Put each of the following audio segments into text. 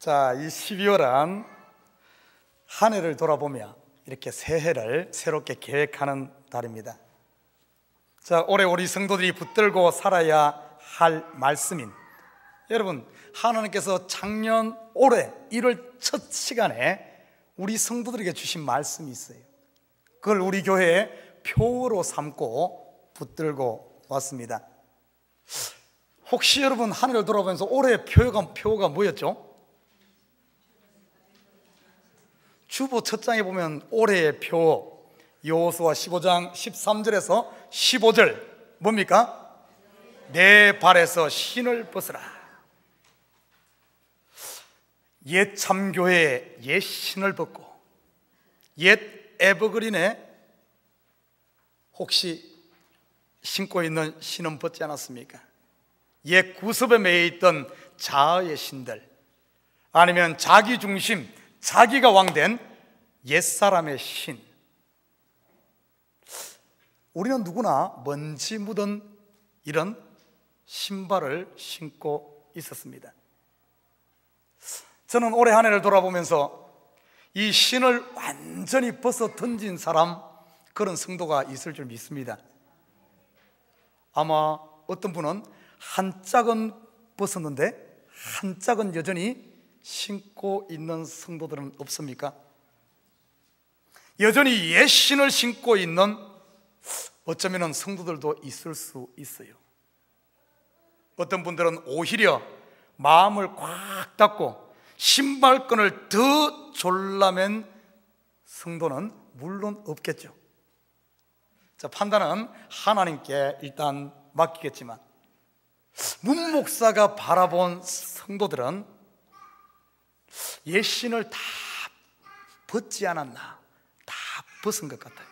자, 이 12월은 한 해를 돌아보며 이렇게 새해를 새롭게 계획하는 달입니다. 자, 올해 우리 성도들이 붙들고 살아야 할 말씀인, 여러분, 하나님께서 작년 올해 1월 첫 시간에 우리 성도들에게 주신 말씀이 있어요. 그걸 우리 교회의 표어로 삼고 붙들고 왔습니다. 혹시 여러분 한 해를 돌아보면서 올해의 표어가 뭐였죠? 주보 첫 장에 보면 올해의 표, 여호수아 15장 13절에서 15절 뭡니까? 내 발에서 신을 벗으라. 옛 참교회의 옛 신을 벗고 옛 에버그린에 혹시 신고 있는 신은 벗지 않았습니까? 옛 구습에 매여 있던 자아의 신들, 아니면 자기 중심, 자기가 왕된 옛사람의 신, 우리는 누구나 먼지 묻은 이런 신발을 신고 있었습니다. 저는 올해 한 해를 돌아보면서 이 신을 완전히 벗어 던진 사람, 그런 성도가 있을 줄 믿습니다. 아마 어떤 분은 한 짝은 벗었는데 한 짝은 여전히 신고 있는 성도들은 없습니까? 여전히 옛 신을 신고 있는 어쩌면 성도들도 있을 수 있어요. 어떤 분들은 오히려 마음을 꽉 닫고 신발끈을 더 졸라맨 성도는 물론 없겠죠. 자, 판단은 하나님께 일단 맡기겠지만, 문 목사가 바라본 성도들은 옛 신을 다 벗지 않았나? 다 벗은 것 같아요.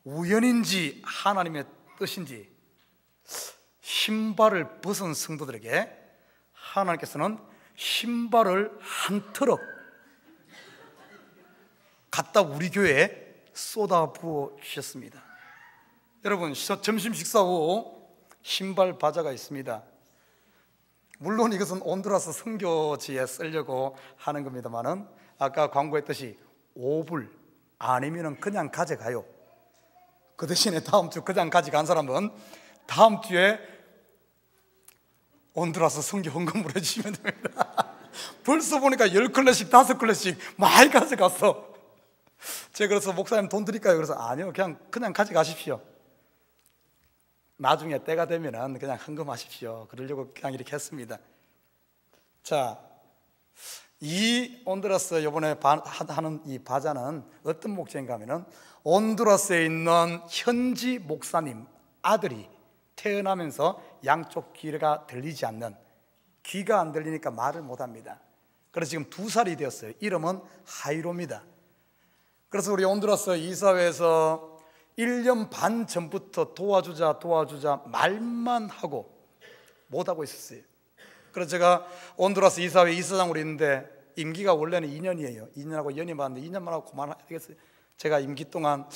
우연인지 하나님의 뜻인지 신발을 벗은 성도들에게 하나님께서는 신발을 한 트럭 갖다 우리 교회에 쏟아 부어 주셨습니다. 여러분, 점심 식사 후 신발 바자가 있습니다. 물론 이것은 온두라스 선교지에 쓰려고 하는 겁니다만은, 아까 광고했듯이 5불 아니면 그냥 가져가요. 그 대신에 다음 주 그냥 가져간 사람은 다음 주에 온두라스 선교 헌금을 해주시면 됩니다. 벌써 보니까 10클래씩 5클래씩 많이 가져갔어. 제가 그래서 목사님 돈 드릴까요? 그래서 아니요, 그냥 가져가십시오. 나중에 때가 되면 그냥 헌금하십시오. 그러려고 그냥 이렇게 했습니다. 자, 이 온두라스 이번에 하는 이 바자는 어떤 목적인가 하면은, 온두라스에 있는 현지 목사님 아들이 태어나면서 양쪽 귀가 들리지 않는, 귀가 안 들리니까 말을 못합니다. 그래서 지금 2살이 되었어요. 이름은 하이로입니다. 그래서 우리 온두라스 이사회에서 1년 반 전부터 도와주자 말만 하고 못하고 있었어요. 그래서 제가 온두라스 이사회 이사장으로 있는데, 임기가 원래는 2년이에요. 2년하고 연임하는데 2년만 하고 그만하겠어요. 제가 임기 동안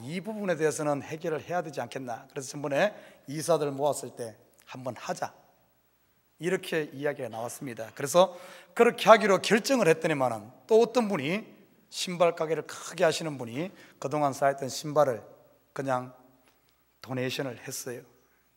이 부분에 대해서는 해결을 해야 되지 않겠나. 그래서 전번에 이사들 모았을 때 한번 하자, 이렇게 이야기가 나왔습니다. 그래서 그렇게 하기로 결정을 했더니만은, 또 어떤 분이, 신발 가게를 크게 하시는 분이 그동안 쌓였던 신발을 그냥 도네이션을 했어요.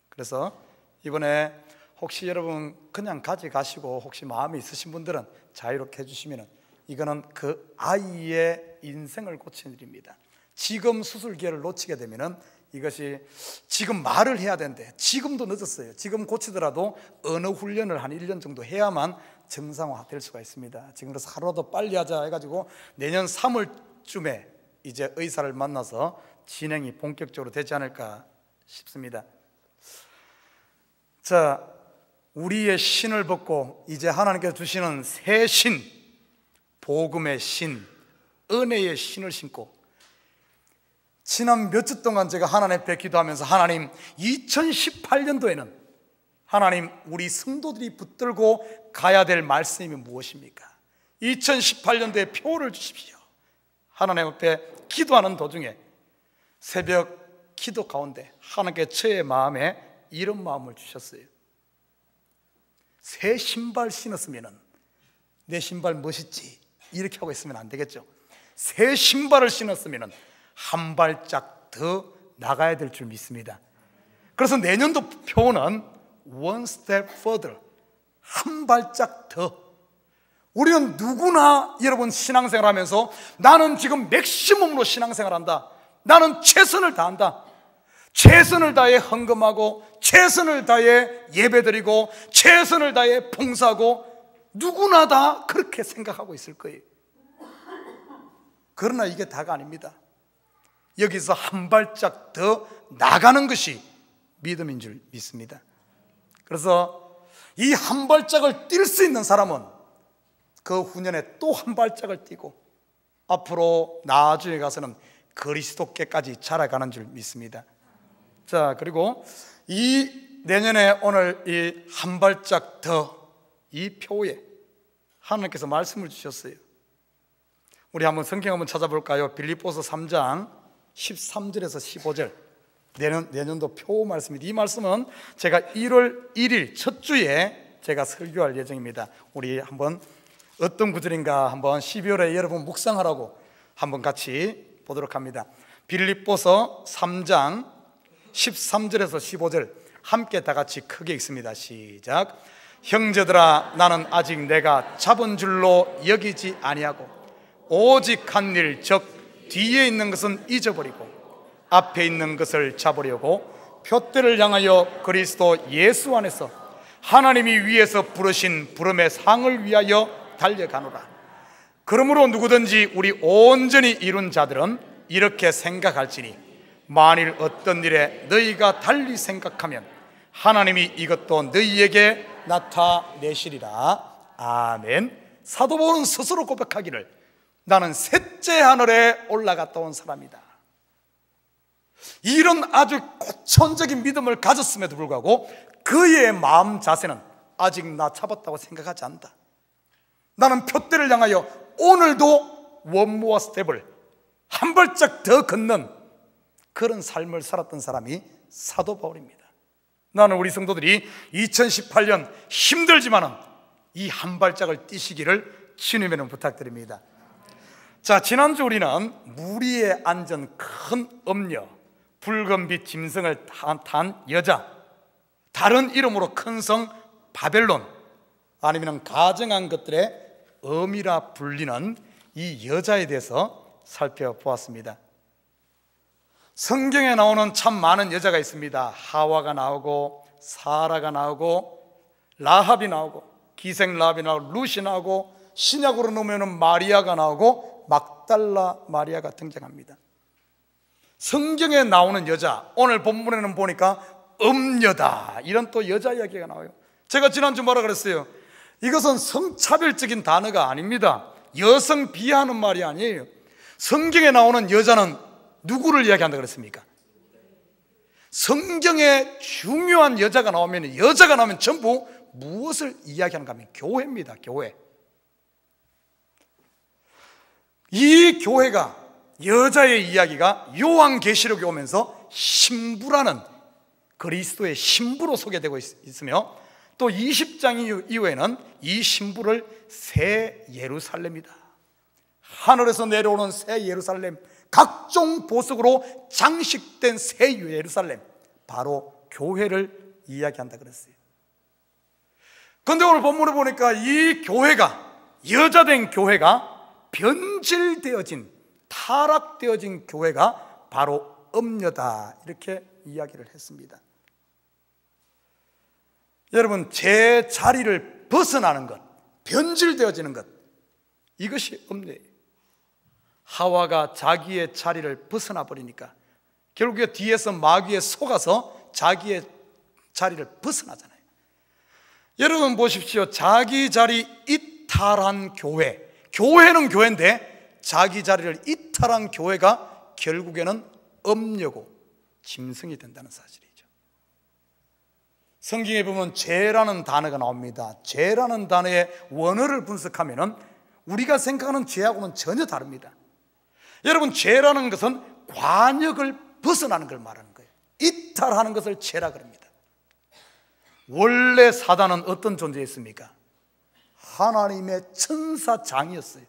그래서 이번에 혹시 여러분 그냥 가져가시고 혹시 마음이 있으신 분들은 자유롭게 해주시면, 이거는 그 아이의 인생을 고치는 일입니다. 지금 수술 기회를 놓치게 되면 이것이, 지금 말을 해야 되는데 지금도 늦었어요. 지금 고치더라도 언어 훈련을 한 1년 정도 해야만 정상화 될 수가 있습니다. 지금 그래서 하루라도 빨리 하자 해가지고 내년 3월쯤에 이제 의사를 만나서 진행이 본격적으로 되지 않을까 싶습니다. 자, 우리의 신을 벗고 이제 하나님께서 주시는 새 신, 복음의 신, 은혜의 신을 신고, 지난 몇 주 동안 제가 하나님 앞에 기도하면서, 하나님, 2018년도에는 하나님, 우리 성도들이 붙들고 가야 될 말씀이 무엇입니까? 2018년도에 표를 주십시오. 하나님 앞에 기도하는 도중에 새벽 기도 가운데 하나님께 저의 마음에 이런 마음을 주셨어요. 새 신발 신었으면 내 신발 멋있지 이렇게 하고 있으면 안 되겠죠. 새 신발을 신었으면 한 발짝 더 나가야 될 줄 믿습니다. 그래서 내년도 표는 one step further, 한 발짝 더. 우리는 누구나 여러분 신앙생활 하면서 나는 지금 맥시멈으로 신앙생활 한다, 나는 최선을 다한다, 최선을 다해 헌금하고 최선을 다해 예배드리고 최선을 다해 봉사하고, 누구나 다 그렇게 생각하고 있을 거예요. 그러나 이게 다가 아닙니다. 여기서 한 발짝 더 나가는 것이 믿음인 줄 믿습니다. 그래서 이 한 발짝을 뛸 수 있는 사람은 그 후년에 또 한 발짝을 뛰고 앞으로 나중에 가서는 그리스도께까지 자라가는 줄 믿습니다. 자, 그리고 이 내년에 오늘 이 한 발짝 더 이 표에 하나님께서 말씀을 주셨어요. 우리 한번 성경 한번 찾아볼까요? 빌립보서 3장 13절에서 15절 내년도 표 말씀입니다. 이 말씀은 제가 1월 1일 첫 주에 제가 설교할 예정입니다. 우리 한번 어떤 구절인가 한번 12월에 여러분 묵상하라고 한번 같이 보도록 합니다. 빌립보서 3장 13절에서 15절 함께 다 같이 크게 읽습니다. 시작. 형제들아, 나는 아직 내가 잡은 줄로 여기지 아니하고 오직 한 일, 즉 뒤에 있는 것은 잊어버리고 앞에 있는 것을 잡으려고 표대를 향하여 그리스도 예수 안에서 하나님이 위에서 부르신 부름의 상을 위하여 달려가노라. 그러므로 누구든지 우리 온전히 이룬 자들은 이렇게 생각할지니 만일 어떤 일에 너희가 달리 생각하면 하나님이 이것도 너희에게 나타내시리라. 아멘. 사도 바울은 스스로 고백하기를 나는 셋째 하늘에 올라갔다 온 사람이다. 이런 아주 고천적인 믿음을 가졌음에도 불구하고 그의 마음 자세는 아직 나 잡았다고 생각하지 않는다. 나는 표대를 향하여 오늘도 원모와 스텝을 한 발짝 더 걷는 그런 삶을 살았던 사람이 사도 바울입니다. 나는 우리 성도들이 2018년 힘들지만은 이 한 발짝을 뛰시기를 주님에는 부탁드립니다. 자, 지난주 우리는 무리에 앉은 큰 엄녀, 붉은빛 짐승을 탄 여자, 다른 이름으로 큰 성 바벨론, 아니면 가증한 것들의 어미라 불리는 이 여자에 대해서 살펴보았습니다. 성경에 나오는 참 많은 여자가 있습니다. 하와가 나오고 사라가 나오고 라합이 나오고 기생 라합이 나오고 룻이 나오고 신약으로 놓으면 마리아가 나오고 막달라 마리아가 등장합니다. 성경에 나오는 여자, 오늘 본문에는 보니까 엄녀다, 이런 또 여자 이야기가 나와요. 제가 지난주 뭐라 그랬어요? 이것은 성차별적인 단어가 아닙니다. 여성 비하하는 말이 아니에요. 성경에 나오는 여자는 누구를 이야기한다 그랬습니까? 성경에 중요한 여자가 나오면 전부 무엇을 이야기하는가 하면 교회입니다. 교회. 이 교회가, 여자의 이야기가 요한계시록에 오면서 신부라는 그리스도의 신부로 소개되고 있으며, 또 20장 이후에는 이 신부를 새 예루살렘이다, 하늘에서 내려오는 새 예루살렘, 각종 보석으로 장식된 새 예루살렘, 바로 교회를 이야기한다 그랬어요. 그런데 오늘 본문을 보니까 이 교회가, 여자된 교회가 변질되어진, 타락되어진 교회가 바로 엄녀다, 이렇게 이야기를 했습니다. 여러분, 제 자리를 벗어나는 것, 변질되어지는 것, 이것이 엄녀예요. 하와가 자기의 자리를 벗어나 버리니까 결국에 뒤에서 마귀에 속아서 자기의 자리를 벗어나잖아요. 여러분 보십시오. 자기 자리 이탈한 교회, 교회는 교회인데 자기 자리를 이탈한 교회가 결국에는 엄녀고 짐승이 된다는 사실이죠. 성경에 보면 죄라는 단어가 나옵니다. 죄라는 단어의 원어를 분석하면 우리가 생각하는 죄하고는 전혀 다릅니다. 여러분, 죄라는 것은 관역을 벗어나는 걸 말하는 거예요. 이탈하는 것을 죄라 그럽니다. 원래 사단은 어떤 존재였습니까? 하나님의 천사장이었어요.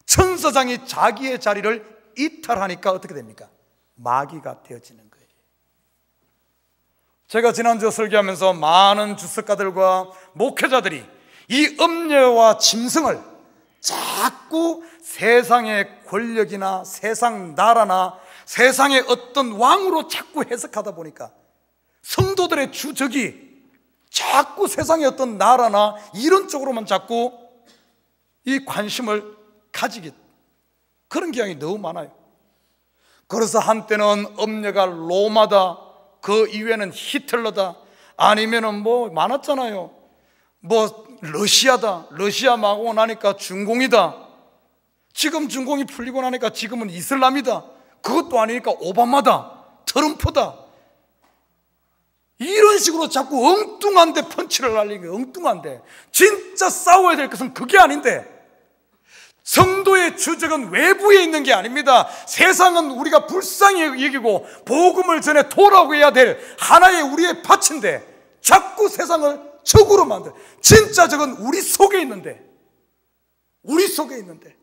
천사장이 자기의 자리를 이탈하니까 어떻게 됩니까? 마귀가 되어지는 거예요. 제가 지난주 설교하면서 많은 주석가들과 목회자들이 이 음녀와 짐승을 자꾸 세상의 권력이나 세상 나라나 세상의 어떤 왕으로 자꾸 해석하다 보니까 성도들의 주적이 자꾸 세상의 어떤 나라나 이런 쪽으로만 자꾸 이 관심을 가지게, 그런 경향이 너무 많아요. 그래서 한때는 음녀가 로마다, 그 이후에는 히틀러다, 아니면은 뭐 많았잖아요. 뭐 러시아다, 러시아 마고 나니까 중공이다, 지금 중공이 풀리고 나니까 지금은 이슬람이다, 그것도 아니니까 오바마다, 트럼프다, 이런 식으로 자꾸 엉뚱한데 펀치를 날리는 거예요. 엉뚱한데. 진짜 싸워야 될 것은 그게 아닌데, 성도의 주적은 외부에 있는 게 아닙니다. 세상은 우리가 불쌍히 여기고 복음을 전해 돌아오게 될 하나의 우리의 밭인데 자꾸 세상을 적으로 만들. 진짜 적은 우리 속에 있는데, 우리 속에 있는데.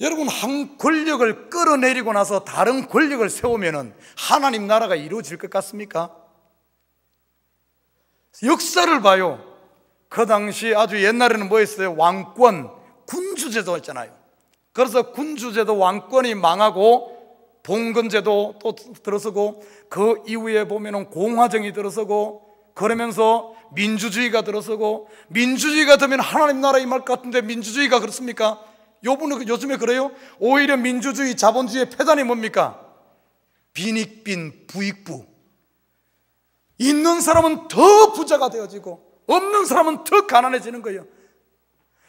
여러분, 한 권력을 끌어내리고 나서 다른 권력을 세우면은 하나님 나라가 이루어질 것 같습니까? 역사를 봐요. 그 당시 아주 옛날에는 뭐였어요? 왕권, 군주제도 있잖아요. 그래서 군주제도, 왕권이 망하고 봉건제도 또 들어서고, 그 이후에 보면은 공화정이 들어서고, 그러면서 민주주의가 들어서고, 민주주의가 되면 하나님 나라 임할 것 같은데 민주주의가 그렇습니까? 요즘에 그래요? 오히려 민주주의, 자본주의의 패단이 뭡니까? 빈익빈 부익부. 있는 사람은 더 부자가 되어지고 없는 사람은 더 가난해지는 거예요.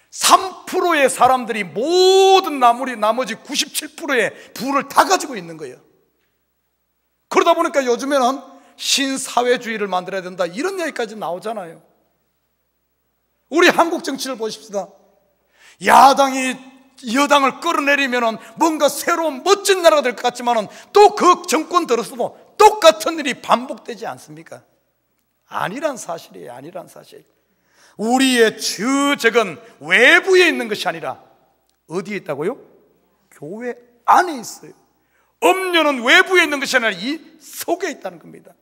3%의 사람들이 모든 나머지 97%의 부를 다 가지고 있는 거예요. 그러다 보니까 요즘에는 신사회주의를 만들어야 된다, 이런 얘기까지 나오잖아요. 우리 한국 정치를 보십시다. 야당이 여당을 끌어내리면 뭔가 새로운 멋진 나라가 될 것 같지만 또 그 정권 들어서도 똑같은 일이 반복되지 않습니까? 아니란 사실이에요. 아니란 사실. 우리의 주적은 외부에 있는 것이 아니라 어디에 있다고요? 교회 안에 있어요. 음료는 외부에 있는 것이 아니라 이 속에 있다는 겁니다.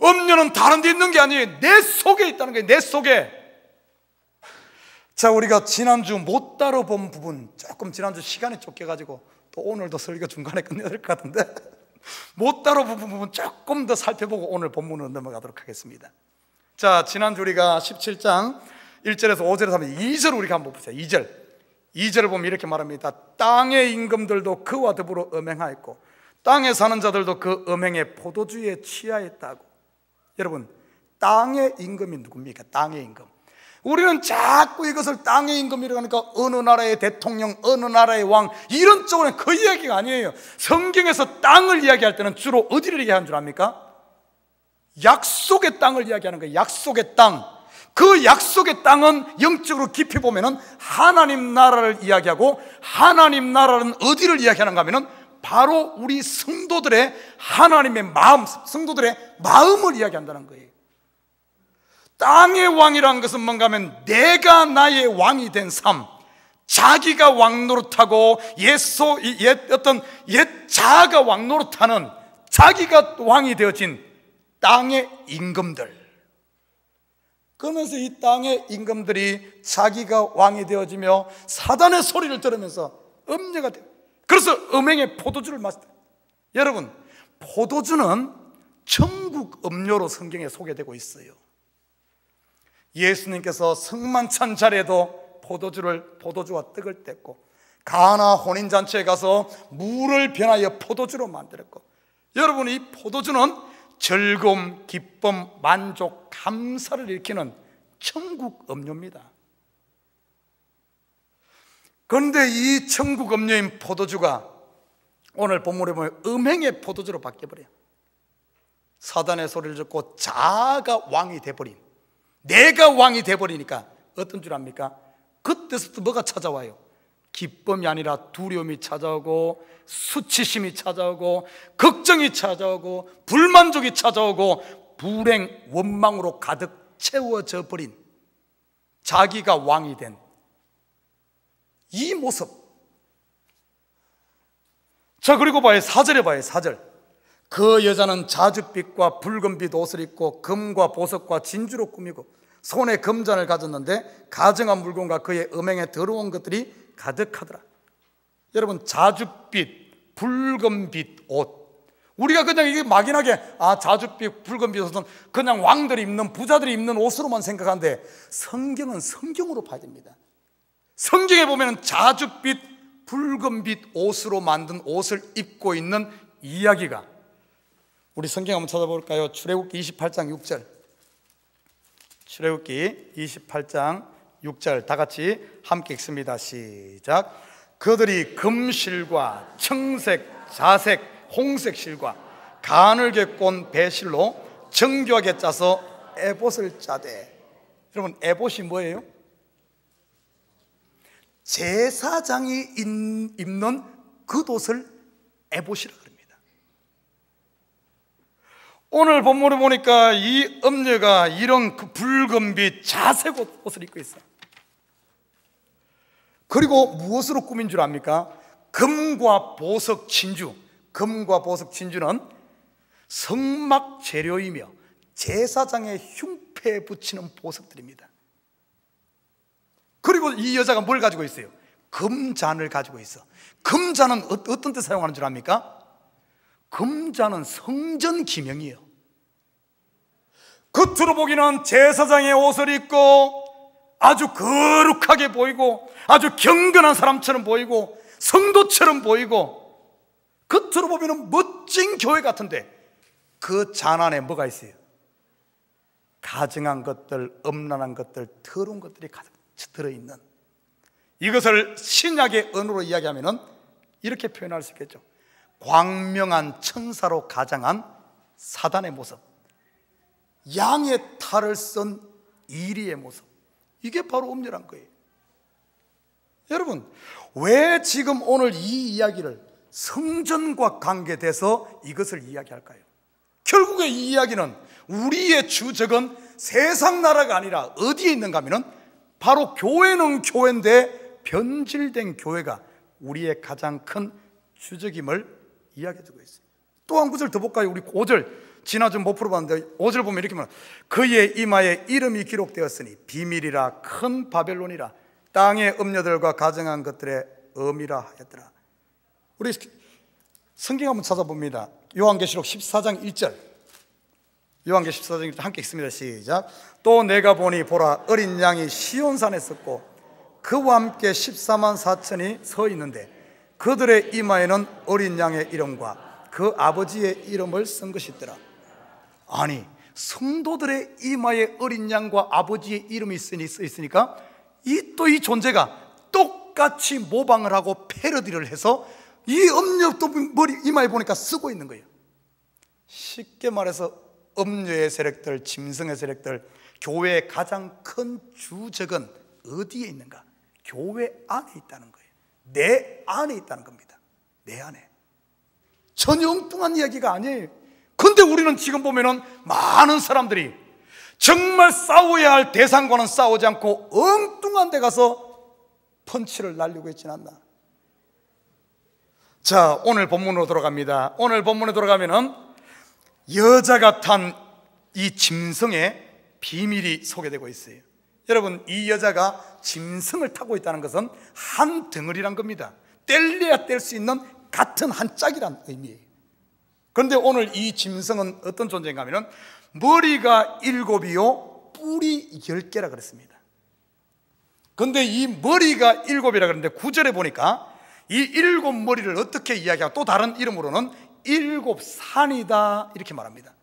음료는 다른 데 있는 게 아니에요. 내 속에 있다는 거예요. 내 속에. 자, 우리가 지난주 못 다뤄본 부분, 조금 지난주 시간이 쫓겨가지고 또 오늘도 설교 중간에 끝내야 될 것 같은데 못 다뤄본 부분 조금 더 살펴보고 오늘 본문으로 넘어가도록 하겠습니다. 자, 지난주 우리가 17장 1절에서 5절에서 하면 2절 우리가 한번 보세요. 2절을 보면 이렇게 말합니다. 땅의 임금들도 그와 더불어 음행하였고 땅에 사는 자들도 그 음행의 포도주에 취하였다고. 여러분, 땅의 임금이 누굽니까? 땅의 임금. 우리는 자꾸 이것을 땅의 임금이라고 하니까 어느 나라의 대통령, 어느 나라의 왕, 이런 쪽으로는 그 이야기가 아니에요. 성경에서 땅을 이야기할 때는 주로 어디를 얘기하는 줄 압니까? 약속의 땅을 이야기하는 거예요. 약속의 땅. 그 약속의 땅은 영적으로 깊이 보면은 하나님 나라를 이야기하고, 하나님 나라는 어디를 이야기하는가 하면은 바로 우리 성도들의 하나님의 마음, 성도들의 마음을 이야기한다는 거예요. 땅의 왕이라는 것은 뭔가 하면 내가 나의 왕이 된 삶, 자기가 왕 노릇하고 옛 자아가 왕 노릇하는, 자기가 왕이 되어진 땅의 임금들. 그러면서 이 땅의 임금들이 자기가 왕이 되어지며 사단의 소리를 들으면서 음녀가 돼요. 그래서 음행의 포도주를 마셨다. 여러분, 포도주는 천국 음료로 성경에 소개되고 있어요. 예수님께서 성만찬 자리에도 포도주와 떡을 뗐고, 가나 혼인잔치에 가서 물을 변하여 포도주로 만들었고, 여러분, 이 포도주는 즐거움, 기쁨, 만족, 감사를 일으키는 천국 음료입니다. 그런데 이 천국 음료인 포도주가 오늘 본문에 보면 음행의 포도주로 바뀌어버려요. 사단의 소리를 듣고 자아가 왕이 돼버린, 내가 왕이 돼버리니까 어떤 줄 압니까? 그때부터 뭐가 찾아와요? 기쁨이 아니라 두려움이 찾아오고, 수치심이 찾아오고, 걱정이 찾아오고, 불만족이 찾아오고, 불행, 원망으로 가득 채워져 버린, 자기가 왕이 된 이 모습. 자, 그리고 봐요. 4절에 봐요. 4절. 그 여자는 자줏빛과 붉은빛 옷을 입고 금과 보석과 진주로 꾸미고 손에 금잔을 가졌는데 가증한 물건과 그의 음행에 더러운 것들이 가득하더라. 여러분, 자줏빛, 붉은빛 옷. 우리가 그냥 이게 막연하게 자줏빛, 붉은빛 옷은 그냥 왕들이 입는, 부자들이 입는 옷으로만 생각하는데 성경은 성경으로 봐야 됩니다. 성경에 보면 자줏빛, 붉은빛 옷으로 만든 옷을 입고 있는 이야기가, 우리 성경 한번 찾아볼까요? 출애굽기 28장 6절. 출애굽기 28장 6절 다 같이 함께 읽습니다. 시작. 그들이 금실과 청색, 자색, 홍색 실과 가늘게 꼰 배실로 정교하게 짜서 에봇을 짜되. 여러분, 에봇이 뭐예요? 제사장이 입는 겉옷을 에봇이라 그럽니다. 오늘 본문을 보니까 이 엄녀가 이런 그 붉은빛 자색 옷을 입고 있어요. 그리고 무엇으로 꾸민 줄 압니까? 금과 보석, 진주. 금과 보석, 진주는 성막 재료이며 제사장의 흉패에 붙이는 보석들입니다. 그리고 이 여자가 뭘 가지고 있어요? 금잔을 가지고 있어. 금잔은 어떤 때 사용하는 줄 압니까? 금잔은 성전 기명이에요. 겉으로 보기는 제사장의 옷을 입고 아주 거룩하게 보이고 아주 경건한 사람처럼 보이고 성도처럼 보이고 겉으로 보면 멋진 교회 같은데 그 잔 안에 뭐가 있어요? 가증한 것들, 음란한 것들, 더러운 것들이 가득 들어있는, 이것을 신약의 언어로 이야기하면 이렇게 표현할 수 있겠죠. 광명한 천사로 가장한 사단의 모습, 양의 탈을 쓴 이리의 모습. 이게 바로 엄렬한 거예요. 여러분, 왜 지금 오늘 이 이야기를 성전과 관계돼서 이것을 이야기할까요? 결국에 이 이야기는 우리의 주적은 세상 나라가 아니라 어디에 있는가 하면 바로 교회는 교회인데 변질된 교회가 우리의 가장 큰 주적임을 이야기해주고 있어요. 또 한 구절 더 볼까요? 우리 5절, 지난주 못 풀어봤는데 5절 보면 이렇게 말합니다. 그의 이마에 이름이 기록되었으니 비밀이라 큰 바벨론이라 땅의 음녀들과 가증한 것들의 엄이라 하였더라. 우리 성경 한번 찾아봅니다. 요한계시록 14장 1절. 요한계시록 14장 1절 함께 읽습니다. 시작. 또 내가 보니 보라, 어린 양이 시온산에 섰고 그와 함께 14만 4천이 서 있는데 그들의 이마에는 어린 양의 이름과 그 아버지의 이름을 쓴 것이 있더라. 아니, 성도들의 이마에 어린 양과 아버지의 이름이 써 있으니까 이 존재가 똑같이 모방을 하고 패러디를 해서 이 음녀도 머리 이마에 보니까 쓰고 있는 거예요. 쉽게 말해서 음녀의 세력들, 짐승의 세력들, 교회의 가장 큰 주적은 어디에 있는가? 교회 안에 있다는 거예요. 내 안에 있다는 겁니다. 내 안에. 전혀 엉뚱한 이야기가 아니에요. 근데 우리는 지금 보면은 많은 사람들이 정말 싸워야 할 대상과는 싸우지 않고 엉뚱한 데 가서 펀치를 날리고 있지는 않나. 자, 오늘 본문으로 돌아갑니다. 오늘 본문에 돌아가면은 여자가 탄 이 짐승의 비밀이 소개되고 있어요. 여러분, 이 여자가 짐승을 타고 있다는 것은 한 덩어리란 겁니다. 뗄래야 뗄 수 있는 같은 한 짝이란 의미예요. 그런데 오늘 이 짐승은 어떤 존재인가 하면 머리가 7이요 뿔이 10개라 그랬습니다. 그런데 이 머리가 7이라 그랬는데 9절에 보니까 이 7머리를 어떻게 이야기하고 또 다른 이름으로는 7산이다 이렇게 말합니다.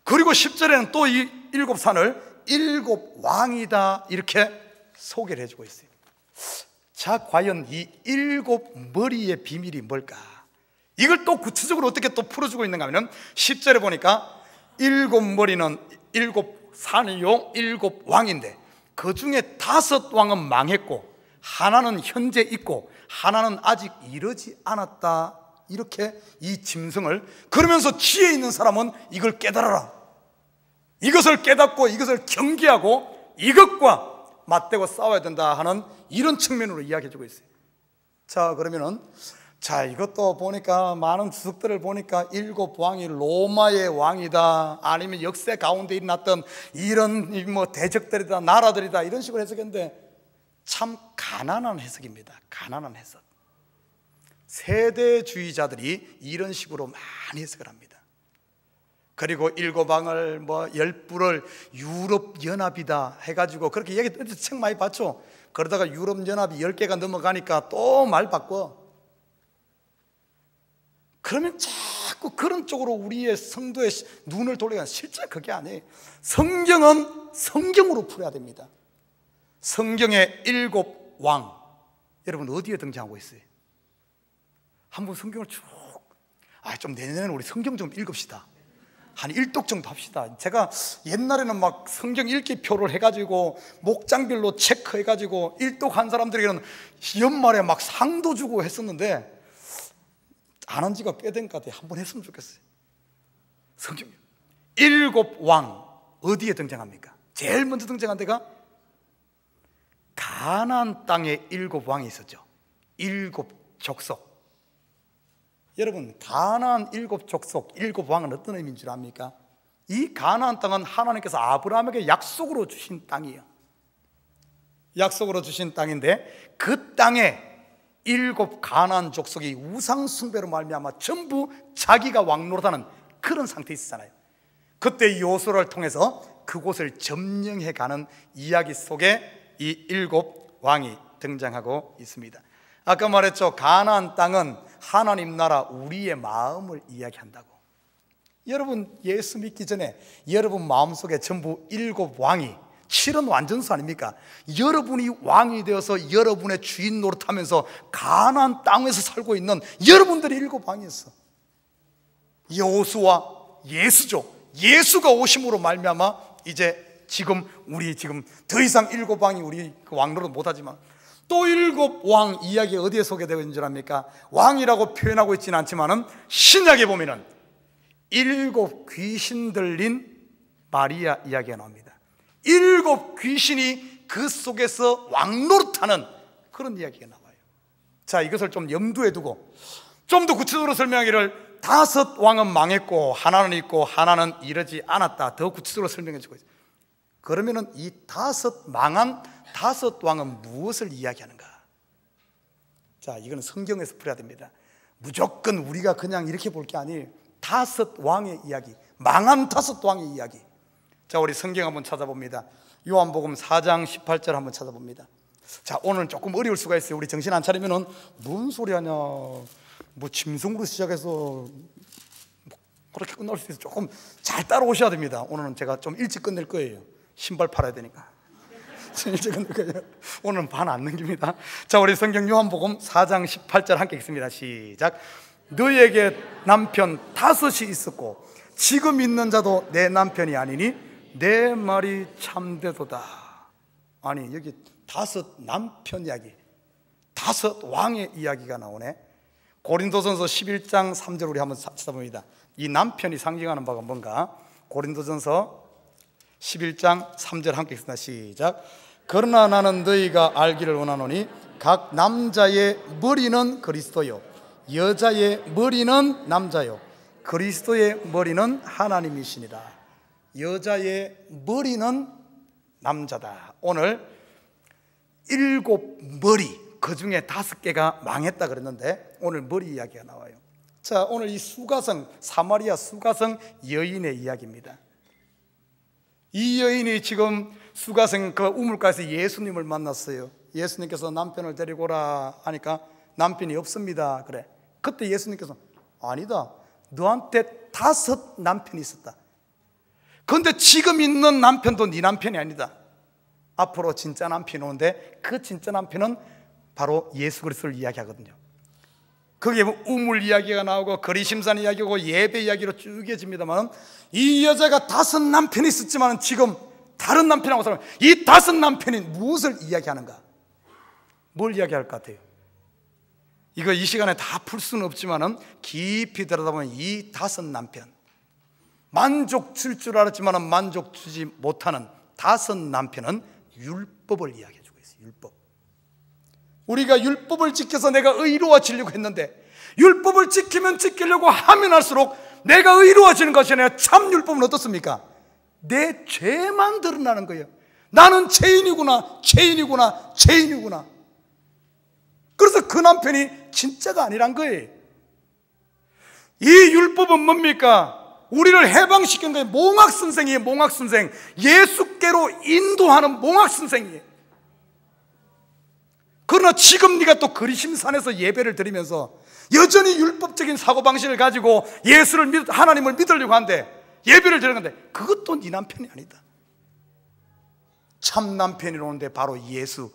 그리고 10절에는 또 이 7산을 7왕이다 이렇게 소개를 해주고 있어요. 자, 과연 이 7머리의 비밀이 뭘까? 이걸 또 구체적으로 어떻게 또 풀어주고 있는가 하면 10절에 보니까 7머리는 7산이요 7왕인데 그 중에 5왕은 망했고 하나는 현재 있고 하나는 아직 이르지 않았다. 이렇게 이 짐승을, 그러면서 지혜 있는 사람은 이걸 깨달아라. 이것을 깨닫고 이것을 경계하고 이것과 맞대고 싸워야 된다 하는 이런 측면으로 이야기해 주고 있어요. 자, 그러면은 이것도 보니까 많은 주석들을 보니까 일곱 왕이 로마의 왕이다, 아니면 역사 가운데 일어났던 이런 뭐 대적들이다, 나라들이다, 이런 식으로 해석했는데 참 가난한 해석입니다. 가난한 해석. 세대주의자들이 이런 식으로 많이 해석을 합니다. 그리고 일곱 왕을 뭐 열부를 유럽 연합이다 해가지고 그렇게 얘기 책 많이 봤죠. 그러다가 유럽 연합이 10개가 넘어가니까 또 말 바꿔. 그러면 자꾸 그런 쪽으로 우리의 성도의 눈을 돌리면 실제 그게 아니에요. 성경은 성경으로 풀어야 됩니다. 성경의 일곱 왕, 여러분 어디에 등장하고 있어요? 한번 성경을 쭉, 좀 내년에는 우리 성경 좀 읽읍시다. 한 1독 정도 합시다. 제가 옛날에는 막 성경 읽기표를 해가지고 목장별로 체크해가지고 1독 한 사람들에게는 연말에 막 상도 주고 했었는데 안 한 지가 꽤 된 것 같아요. 한번 했으면 좋겠어요. 성경 일곱 왕 어디에 등장합니까? 제일 먼저 등장한 데가 가나안 땅에 일곱 왕이 있었죠. 일곱 족속. 여러분, 가나안 일곱 족속, 일곱 왕은 어떤 의미인 줄 압니까? 이 가나안 땅은 하나님께서 아브라함에게 약속으로 주신 땅이에요. 약속으로 주신 땅인데 그 땅에 일곱 가나안 족속이 우상 숭배로 말미암아 전부 자기가 왕노릇하는 그런 상태에 있었잖아요. 그때 요소를 통해서 그곳을 점령해가는 이야기 속에 이 일곱 왕이 등장하고 있습니다. 아까 말했죠. 가나안 땅은 하나님 나라 우리의 마음을 이야기한다고. 여러분 예수 믿기 전에 여러분 마음속에 전부 일곱 왕이, 7은 완전수 아닙니까? 여러분이 왕이 되어서 여러분의 주인 노릇하면서 가나안 땅에서 살고 있는 여러분들이 일곱 왕이었어. 여호수아 예수죠. 예수가 오심으로 말미암아 이제 우리 더 이상 일곱 왕이 우리 왕노릇 못하지만 또 일곱 왕 이야기 어디에 소개되어 있는 줄 압니까? 왕이라고 표현하고 있지는 않지만은 신약에 보면은 일곱 귀신 들린 마리아 이야기가 나옵니다. 일곱 귀신이 그 속에서 왕노릇하는 그런 이야기가 나와요. 자, 이것을 좀 염두에 두고 좀 더 구체적으로 설명하기를 5 왕은 망했고 하나는 있고 하나는 이르지 않았다. 더 구체적으로 설명해 주고 있어요. 그러면은 이 망한 5 왕은 무엇을 이야기하는가? 자, 이거는 성경에서 풀어야 됩니다. 무조건 우리가 그냥 이렇게 볼 게 아니에요. 5 왕의 이야기, 망한 5 왕의 이야기. 자, 우리 성경 한번 찾아봅니다. 요한복음 4장 18절 한번 찾아봅니다. 자, 오늘 조금 어려울 수가 있어요. 우리 정신 안 차리면은 뭔 소리 하냐, 뭐 짐승으로 시작해서 그렇게 끝날 수 있어요. 조금 잘 따라오셔야 됩니다. 오늘은 제가 좀 일찍 끝낼 거예요. 신발 팔아야 되니까. 일찍 끝낼 거예요. 오늘은 반 안 넘깁니다. 자, 우리 성경 요한복음 4장 18절 함께 읽습니다. 시작. 너에게 남편 5이 있었고 지금 있는 자도 내 남편이 아니니 내 말이 참되도다. 아니, 여기 5 남편 이야기, 5 왕의 이야기가 나오네. 고린도전서 11장 3절 우리 한번 찾아봅니다. 이 남편이 상징하는 바가 뭔가? 고린도전서 11장 3절 함께 읽습니다. 시작. 그러나 나는 너희가 알기를 원하노니 각 남자의 머리는 그리스도요 여자의 머리는 남자요 그리스도의 머리는 하나님이시니라. 여자의 머리는 남자다. 오늘 7 머리, 그 중에 5개가 망했다 그랬는데 오늘 머리 이야기가 나와요. 자, 오늘 이 수가성, 사마리아 수가성 여인의 이야기입니다. 이 여인이 지금 수가성 그 우물가에서 예수님을 만났어요. 예수님께서 남편을 데리고 오라 하니까 남편이 없습니다. 그래. 그때 예수님께서 아니다, 너한테 5 남편이 있었다. 그런데 지금 있는 남편도 네 남편이 아니다. 앞으로 진짜 남편이 오는데 그 진짜 남편은 바로 예수 그리스도를 이야기하거든요. 거기에 우물 이야기가 나오고 거리심산 이야기고 예배 이야기로 쭉 이어집니다만 이 여자가 5 남편이 있었지만 지금 다른 남편하고 살아요. 이 5 남편이 무엇을 이야기하는가? 뭘 이야기할 것 같아요? 이거 이 시간에 다 풀 수는 없지만 깊이 들여다보면 이 5 남편, 만족 줄 알았지만 만족 주지 못하는 5 남편은 율법을 이야기해 주고 있어요. 율법. 우리가 율법을 지켜서 내가 의로워지려고 했는데, 율법을 지키려고 하면 할수록 내가 의로워지는 것이 아니라 참 율법은 어떻습니까? 내 죄만 드러나는 거예요. 나는 죄인이구나, 죄인이구나, 죄인이구나. 그래서 그 남편이 진짜가 아니란 거예요. 이 율법은 뭡니까? 우리를 해방시키는 거예요. 몽학선생이에요. 몽학선생. 예수께로 인도하는 몽학선생이에요. 그러나 지금 네가 또 그리심산에서 예배를 드리면서 여전히 율법적인 사고방식을 가지고 하나님을 믿으려고 하는데, 예배를 드리는데, 그것도 네 남편이 아니다. 참 남편이로는데 바로 예수,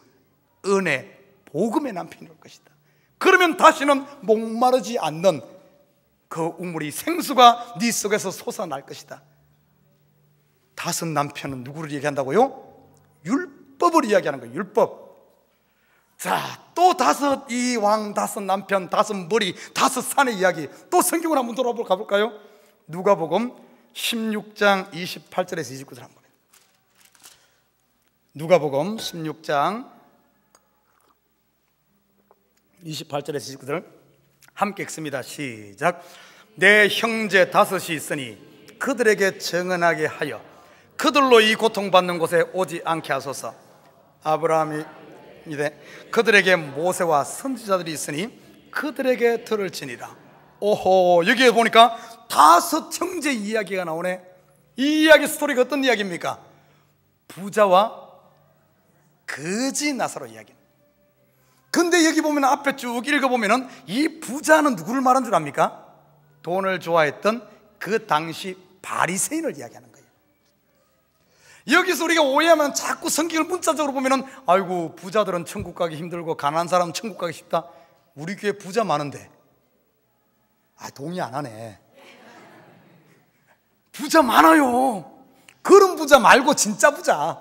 은혜, 복음의 남편일 것이다. 그러면 다시는 목마르지 않는 그 우물이, 생수가 네 속에서 솟아날 것이다. 5 남편은 누구를 얘기한다고요? 율법을 이야기하는 거예요. 율법. 자, 또 5 왕, 5 남편, 5 머리, 5 산의 이야기, 또 성경을 한번 돌아볼까 볼까요? 누가복음 16장 28절에서 29절 한번. 누가복음 16장 28절에서 29절 함께 읽습니다. 시작. 내 형제 5이 있으니 그들에게 정언하게 하여 그들로 이 고통받는 곳에 오지 않게 하소서. 아브라함이 이래 그들에게 모세와 선지자들이 있으니 그들에게 들을지니라. 오호, 여기에 보니까 5 형제 이야기가 나오네. 이 이야기 스토리가 어떤 이야기입니까? 부자와 거지 나사로 이야기. 근데 여기 보면 앞에 쭉 읽어보면 이 부자는 누구를 말한 줄 압니까? 돈을 좋아했던 그 당시 바리새인을 이야기하는 거예요. 여기서 우리가 오해하면 자꾸 성경을 문자적으로 보면 아이고 부자들은 천국 가기 힘들고 가난한 사람은 천국 가기 쉽다. 우리 교회 부자 많은데 동의 안 하네. 부자 많아요. 그런 부자 말고 진짜 부자.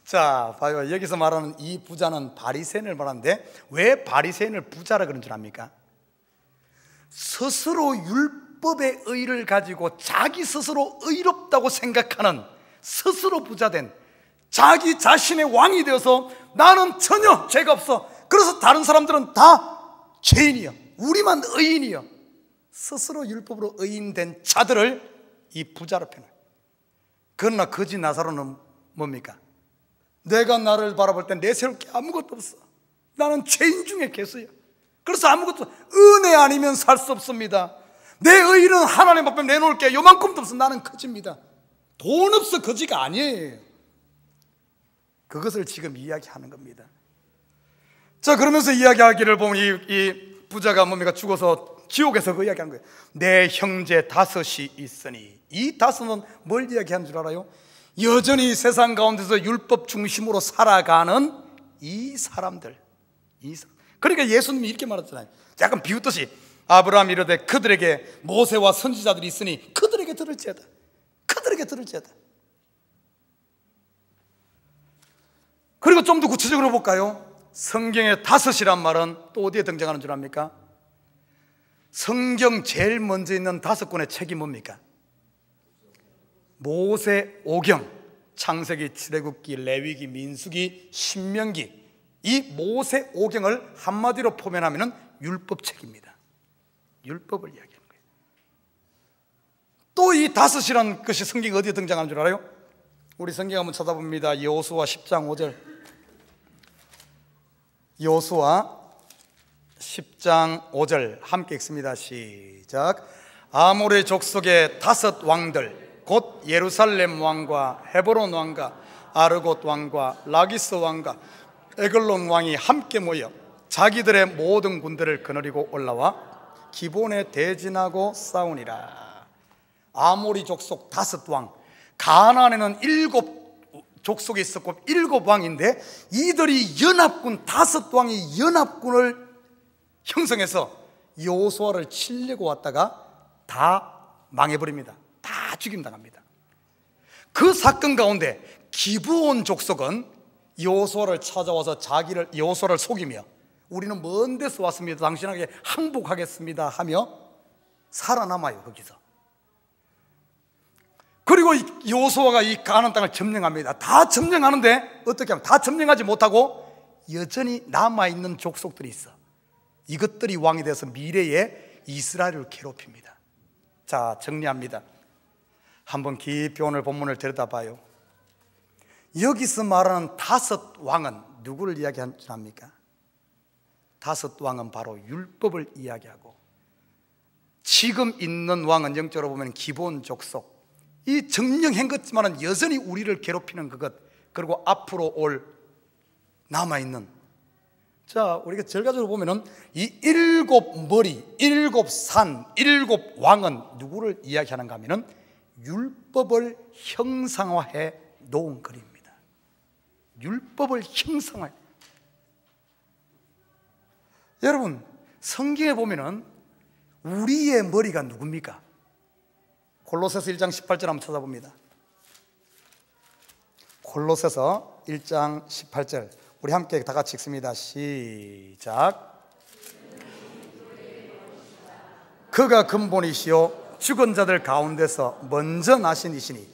자, 봐요. 여기서 말하는 이 부자는 바리새인을 말하는데, 왜 바리새인을 부자라 그런 줄 압니까? 스스로 율법의 의를 가지고 자기 스스로 의롭다고 생각하는, 스스로 부자된, 자기 자신의 왕이 되어서 나는 전혀 죄가 없어, 그래서 다른 사람들은 다 죄인이여, 우리만 의인이여, 스스로 율법으로 의인된 자들을 이 부자로 표현해요. 그러나 거지 나사로는 뭡니까? 내가 나를 바라볼 때 내세울 게 아무것도 없어. 나는 죄인 중에 개수야. 그래서 아무것도, 은혜 아니면 살 수 없습니다. 내 의는 하나님 앞에 내놓을 게 요만큼도 없어. 나는 거지입니다. 돈 없어 거지가 아니에요. 그것을 지금 이야기하는 겁니다. 자, 그러면서 이야기하기를 보면 이 부자가 뭡니까? 죽어서 지옥에서 그 이야기하는 거예요. 내 형제 5이 있으니. 이 5은 뭘 이야기하는 줄 알아요? 여전히 세상 가운데서 율법 중심으로 살아가는 이 사람들. 그러니까 예수님이 이렇게 말했잖아요. 약간 비웃듯이 아브라함이 이르되 그들에게 모세와 선지자들이 있으니 그들에게 들을지어다. 그들에게 들을지어다. 그리고 좀 더 구체적으로 볼까요? 성경의 5이란 말은 또 어디에 등장하는 줄 압니까? 성경 제일 먼저 있는 5권의 책이 뭡니까? 모세오경, 창세기, 출애굽기, 레위기, 민수기, 신명기. 이 모세오경을 한마디로 표현하면 율법책입니다. 율법을 이야기하는 거예요. 또 이 5이라는 것이 성경에 어디에 등장하는 줄 알아요? 우리 성경 한번 찾아봅니다. 여호수아 10장 5절. 여호수아 10장 5절 함께 읽습니다. 시작. 아모리 족속의 5 왕들 곧 예루살렘 왕과 헤브론 왕과 아르곳 왕과 라기스 왕과 에글론 왕이 함께 모여 자기들의 모든 군대를 거느리고 올라와 기본에 대진하고 싸우니라. 아모리 족속 5 왕, 가나안에는 7 족속이 있었고 7 왕인데 이들이 연합군 5 왕이 연합군을 형성해서 여호수아를 치려고 왔다가 다 망해버립니다. 다 죽임당합니다. 그 사건 가운데 기브온 족속은 여호수아를 찾아와서 여호수아를 속이며 우리는 먼 데서 왔습니다. 당신에게 항복하겠습니다 하며 살아남아요. 거기서 그리고 여호수아가 이 가나안 땅을 점령합니다. 다 점령하는데 어떻게 하면 다 점령하지 못하고 여전히 남아있는 족속들이 있어. 이것들이 왕이 되어서 미래에 이스라엘을 괴롭힙니다. 자, 정리합니다. 한번 깊이 오늘 본문을 들여다봐요. 여기서 말하는 5 왕은 누구를 이야기합니까? 5 왕은 바로 율법을 이야기하고, 지금 있는 왕은 영적으로 보면 기본 족속, 이 정령한 것지만은 여전히 우리를 괴롭히는 그것, 그리고 앞으로 올 남아있는, 자, 우리가 결과적으로 보면은 이 7 머리, 7 산, 7 왕은 누구를 이야기하는가 하면은 율법을 형상화해 놓은 글입니다. 율법을 형상화해. 여러분, 성경에 보면은 우리의 머리가 누굽니까? 골로새서 1장 18절 한번 찾아봅니다. 골로새서 1장 18절, 우리 함께 다 같이 읽습니다. 시작. 그가 근본이시요 죽은 자들 가운데서 먼저 나신 이시니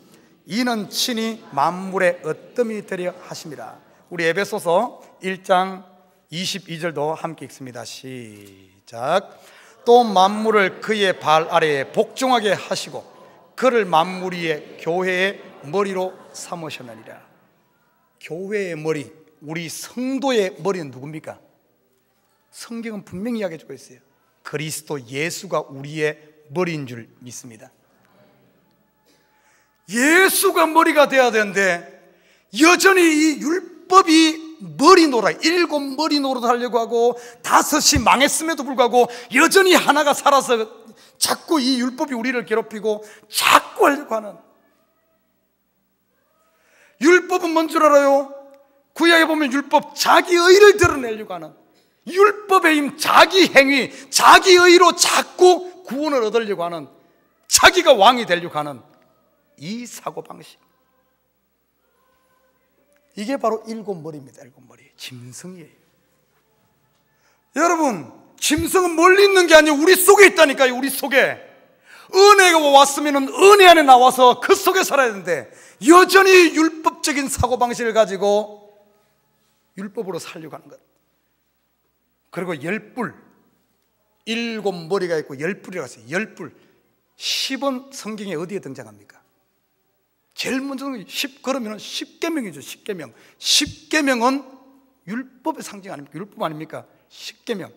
이는 친히 만물의 으뜸이 되려 하심이라. 우리 에베소서 1장 22절도 함께 읽습니다. 시작. 또 만물을 그의 발 아래에 복종하게 하시고 그를 만물 위에 교회의 머리로 삼으셨느니라. 교회의 머리, 우리 성도의 머리는 누굽니까? 성경은 분명히 이야기해주고 있어요. 그리스도 예수가 우리의 머리인 줄 믿습니다. 예수가 머리가 되어야 되는데 여전히 이 율법이 머리 노릇, 7 머리 노릇 하려고 하고 5이 망했음에도 불구하고 여전히 하나가 살아서 자꾸 이 율법이 우리를 괴롭히고 자꾸 하려고 하는. 율법은 뭔 줄 알아요? 구약에 보면 율법, 자기 의를 드러내려고 하는, 율법의 힘, 자기 행위, 자기 의로 자꾸 구원을 얻으려고 하는, 자기가 왕이 되려고 하는 이 사고방식, 이게 바로 7 머리입니다. 7 머리, 짐승이에요. 여러분, 짐승은 멀리 있는 게 아니에요. 우리 속에 있다니까요. 우리 속에 은혜가 왔으면 은혜 안에 나와서 그 속에 살아야 되는데 여전히 율법적인 사고방식을 가지고 율법으로 살려고 하는 것. 그리고 10뿔, 7 머리가 있고 10뿔이라고 했어요. 10뿔. 10은 성경에 어디에 등장합니까? 제일 먼저 10 그러면 10계명이죠. 10계명. 10계명은 율법의 상징 아닙니까? 율법 아닙니까? 10계명.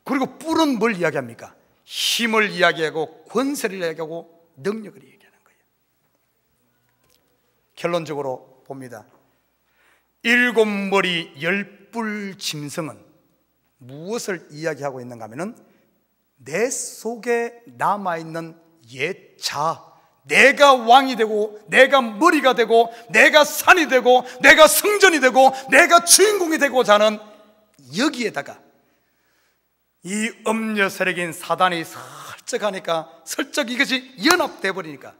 그리고 뿔은 뭘 이야기합니까? 힘을 이야기하고 권세를 이야기하고 능력을 얘기하는 거예요. 결론적으로 봅니다. 7 머리 10뿔 짐승은 무엇을 이야기하고 있는가 하면은 내 속에 남아있는 옛 자, 내가 왕이 되고 내가 머리가 되고 내가 산이 되고 내가 성전이 되고 내가 주인공이 되고자 하는, 여기에다가 이 음녀 세력인 사단이 슬쩍 하니까 슬쩍 이것이 연합돼 버리니까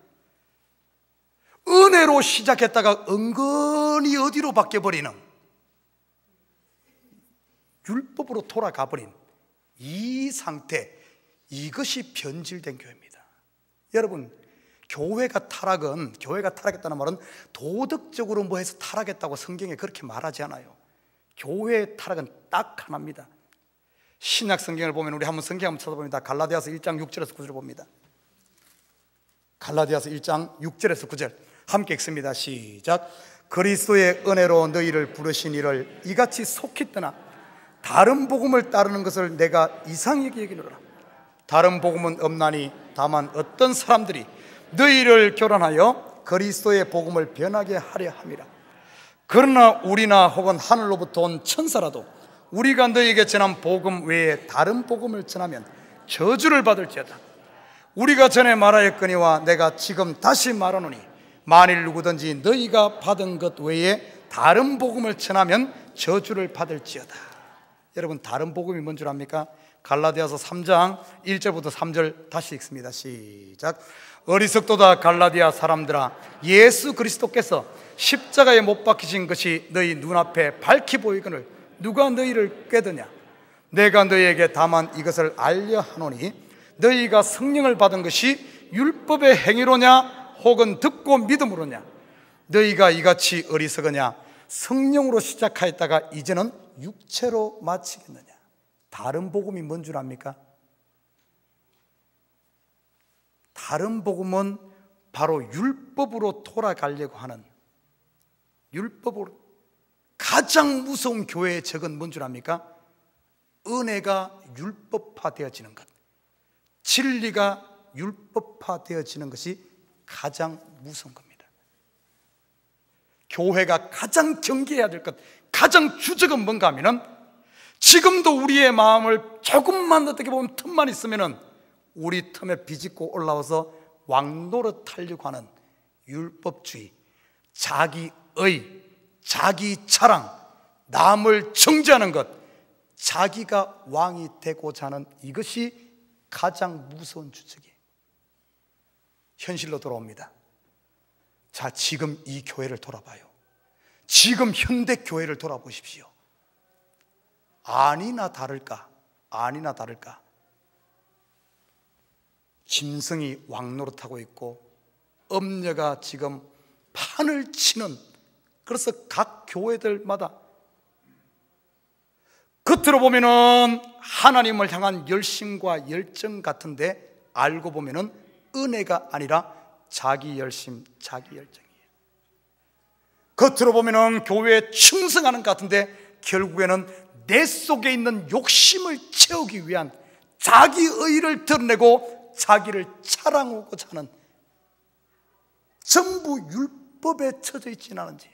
은혜로 시작했다가 은근히 어디로 바뀌어버리는, 율법으로 돌아가 버린 이 상태, 이것이 변질된 교회입니다. 여러분, 교회가 타락했다는 말은 도덕적으로 뭐 해서 타락했다고 성경에 그렇게 말하지 않아요. 교회의 타락은 딱 하나입니다. 신약 성경을 보면, 우리 한번 성경 한번 찾아봅니다. 갈라디아서 1장 6절에서 9절 봅니다. 갈라디아서 1장 6절에서 9절 함께 읽습니다. 시작. 그리스도의 은혜로 너희를 부르신 이를 이같이 속히 떠나 다른 복음을 따르는 것을 내가 이상히 여기노라. 다른 복음은 없나니 다만 어떤 사람들이 너희를 교란하여 그리스도의 복음을 변하게 하려 함이라. 그러나 우리나 혹은 하늘로부터 온 천사라도 우리가 너희에게 전한 복음 외에 다른 복음을 전하면 저주를 받을지어다. 우리가 전에 말하였거니와 내가 지금 다시 말하노니 만일 누구든지 너희가 받은 것 외에 다른 복음을 전하면 저주를 받을지어다. 여러분, 다른 복음이 뭔 줄 압니까? 갈라디아서 3장 1절부터 3절 다시 읽습니다. 시작. 어리석도다 갈라디아 사람들아, 예수 그리스도께서 십자가에 못 박히신 것이 너희 눈앞에 밝히 보이거늘 누가 너희를 꾀드냐? 내가 너희에게 다만 이것을 알려 하노니 너희가 성령을 받은 것이 율법의 행위로냐 혹은 듣고 믿음으로냐? 너희가 이같이 어리석으냐? 성령으로 시작하였다가 이제는 육체로 마치겠느냐? 다른 복음이 뭔 줄 압니까? 다른 복음은 바로 율법으로 돌아가려고 하는, 율법으로 가장 무서운 교회의 적은 뭔 줄 압니까? 은혜가 율법화되어지는 것, 진리가 율법화되어지는 것이 가장 무서운 겁니다. 교회가 가장 경계해야 될 것, 가장 주적은 뭔가 하면은 지금도 우리의 마음을 조금만 어떻게 보면 틈만 있으면은 우리 틈에 비집고 올라와서 왕노릇하려고 하는 율법주의, 자기의, 자기 자랑, 남을 정죄하는 것, 자기가 왕이 되고자 하는 이것이 가장 무서운 주적이에요. 현실로 돌아옵니다. 자, 지금 이 교회를 돌아봐요. 지금 현대 교회를 돌아보십시오. 아니나 다를까, 아니나 다를까, 짐승이 왕노릇하고 있고 엄녀가 지금 판을 치는, 그래서 각 교회들마다 겉으로 보면은 하나님을 향한 열심과 열정 같은데 알고 보면은 은혜가 아니라 자기 열심, 자기 열정이에요. 겉으로 보면은 교회에 충성하는 것 같은데 결국에는 내 속에 있는 욕심을 채우기 위한 자기 의의를 드러내고 자기를 자랑하고자 하는, 전부 율법에 처져 있지는 않은지.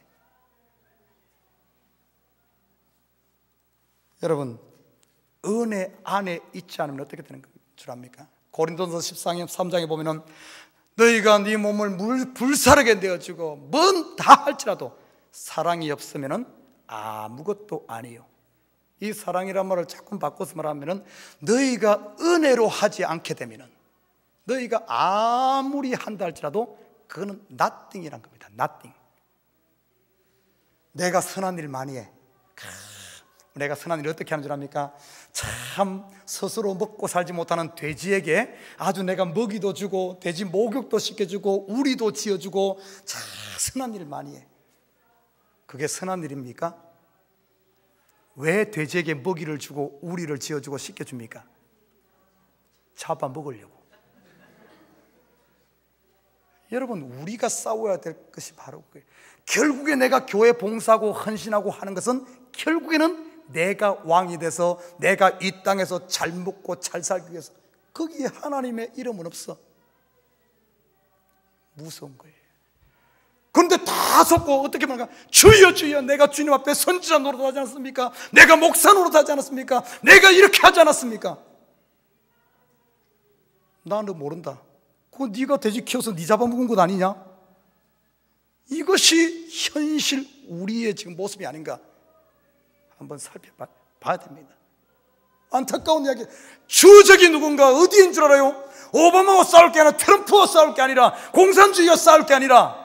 여러분, 은혜 안에 있지 않으면 어떻게 되는 줄 압니까? 고린도서 13장에 보면은 너희가 네 몸을 불사르게 내어주고 뭔 다 할지라도 사랑이 없으면은 아무것도 아니요. 이 사랑이란 말을 자꾸 바꿔서 말하면은 너희가 은혜로 하지 않게 되면은, 너희가 아무리 한다 할지라도 그거는 nothing이란 겁니다. nothing. 내가 선한 일 많이 해. 내가 선한 일을 어떻게 하는 줄 압니까? 참 스스로 먹고 살지 못하는 돼지에게 아주 내가 먹이도 주고 돼지 목욕도 시켜주고 우리도 지어주고 참 선한 일을 많이 해. 그게 선한 일입니까? 왜 돼지에게 먹이를 주고 우리를 지어주고 시켜줍니까? 잡아먹으려고. 여러분, 우리가 싸워야 될 것이 바로 그거예요. 결국에 내가 교회 봉사하고 헌신하고 하는 것은 결국에는 내가 왕이 돼서 내가 이 땅에서 잘 먹고 잘 살기 위해서, 거기에 하나님의 이름은 없어. 무서운 거예요. 그런데 다 속고 어떻게 말할까? 주여 주여, 내가 주님 앞에 선지자 노릇하지 않았습니까? 내가 목사 노릇하지 않았습니까? 내가 이렇게 하지 않았습니까? 나 너 모른다. 그거 네가 돼지 키워서 네 잡아먹은 것 아니냐? 이것이 현실 우리의 지금 모습이 아닌가 한번 살펴봐야 됩니다. 안타까운 이야기. 주적이 누군가 어디인 줄 알아요? 오바마와 싸울 게 아니라 트럼프와 싸울 게 아니라 공산주의와 싸울 게 아니라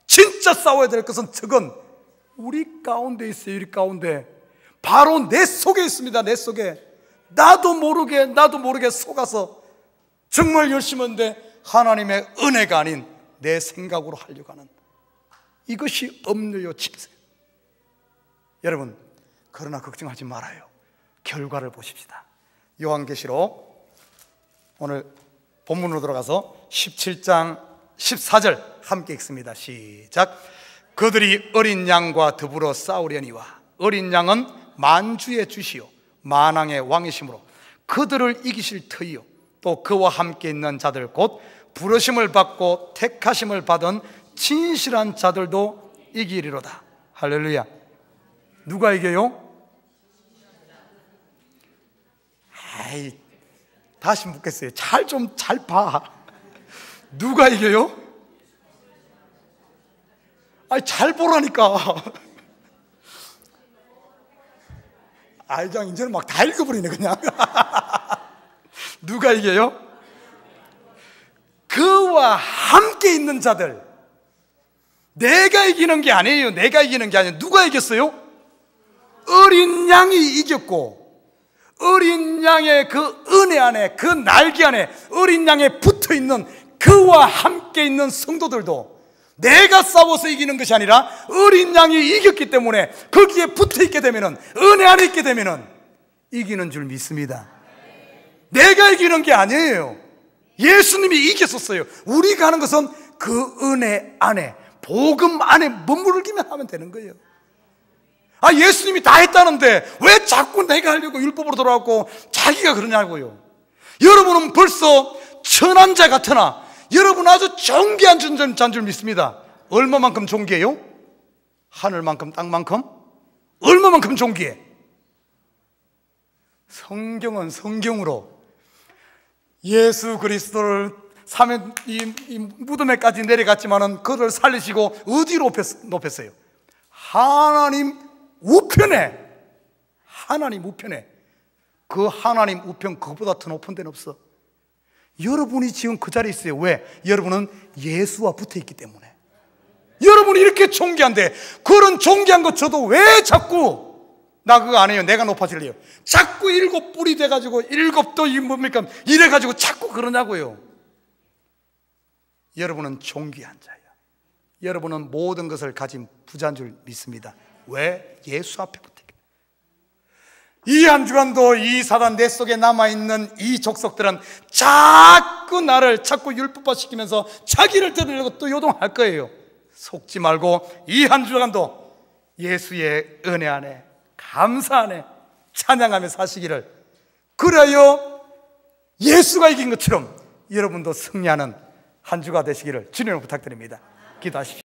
진짜 싸워야 될 것은 적은 우리 가운데 있어요. 우리 가운데 바로 내 속에 있습니다. 내 속에 나도 모르게 속아서 정말 열심히 했는데 하나님의 은혜가 아닌 내 생각으로 하려고 하는 이것이 업무요 침세. 여러분, 그러나 걱정하지 말아요. 결과를 보십시다. 요한계시록 오늘 본문으로 들어가서 17장 14절 함께 읽습니다. 시작. 그들이 어린 양과 더불어 싸우려니와 어린 양은 만주의 주시요 만왕의 왕이시므로 그들을 이기실 터이요 또 그와 함께 있는 자들 곧 부르심을 받고 택하심을 받은 진실한 자들도 이기리로다. 할렐루야. 누가 이겨요? 아이, 다시 묻겠어요. 잘 봐. 누가 이겨요? 아이, 잘 보라니까. 아이, 그냥 이제는 막 다 읽어버리네 그냥. 누가 이겨요? 그와 함께 있는 자들. 내가 이기는 게 아니에요. 내가 이기는 게 아니에요. 누가 이겼어요? 어린 양이 이겼고, 어린 양의 그 은혜 안에, 그 날개 안에 어린 양에 붙어있는 그와 함께 밖에 있는 성도들도 내가 싸워서 이기는 것이 아니라 어린 양이 이겼기 때문에 거기에 붙어 있게 되면은, 은혜 안에 있게 되면은 이기는 줄 믿습니다. 내가 이기는 게 아니에요. 예수님이 이겼었어요. 우리가 하는 것은 그 은혜 안에, 복음 안에 머무르기만 하면 되는 거예요. 예수님이 다 했다는데 왜 자꾸 내가 하려고 율법으로 돌아왔고 자기가 그러냐고요. 여러분은 벌써 천한 자 같으나 여러분 아주 존귀한 자인 줄 믿습니다. 얼마만큼 존귀해요? 하늘만큼, 땅만큼? 얼마만큼 존귀해? 성경은 성경으로 예수 그리스도를 이 무덤에까지 내려갔지만은 그를 살리시고 어디로 높였어요? 하나님 우편에. 하나님 우편에. 그 하나님 우편, 그보다 더 높은 데는 없어. 여러분이 지금 그 자리에 있어요. 왜? 여러분은 예수와 붙어 있기 때문에. 여러분이 이렇게 존귀한데, 그런 존귀한 것 저도 왜 자꾸 나 그거 안 해요, 내가 높아질래요, 자꾸 일곱 뿔이 돼가지고 일곱도 뭡니까 이래가지고 자꾸 그러냐고요. 여러분은 존귀한 자예요. 여러분은 모든 것을 가진 부자인 줄 믿습니다. 왜? 예수 앞에 붙어 있기. 이 한 주간도 이 사단 내 속에 남아있는 이 족속들은 자꾸 나를 자꾸 율법화 시키면서 자기를 들으려고 또 요동할 거예요. 속지 말고 이 한 주간도 예수의 은혜 안에, 감사 안에 찬양하며 사시기를, 그래요 예수가 이긴 것처럼 여러분도 승리하는 한 주가 되시기를 주님으로 부탁드립니다. 기도하십시오.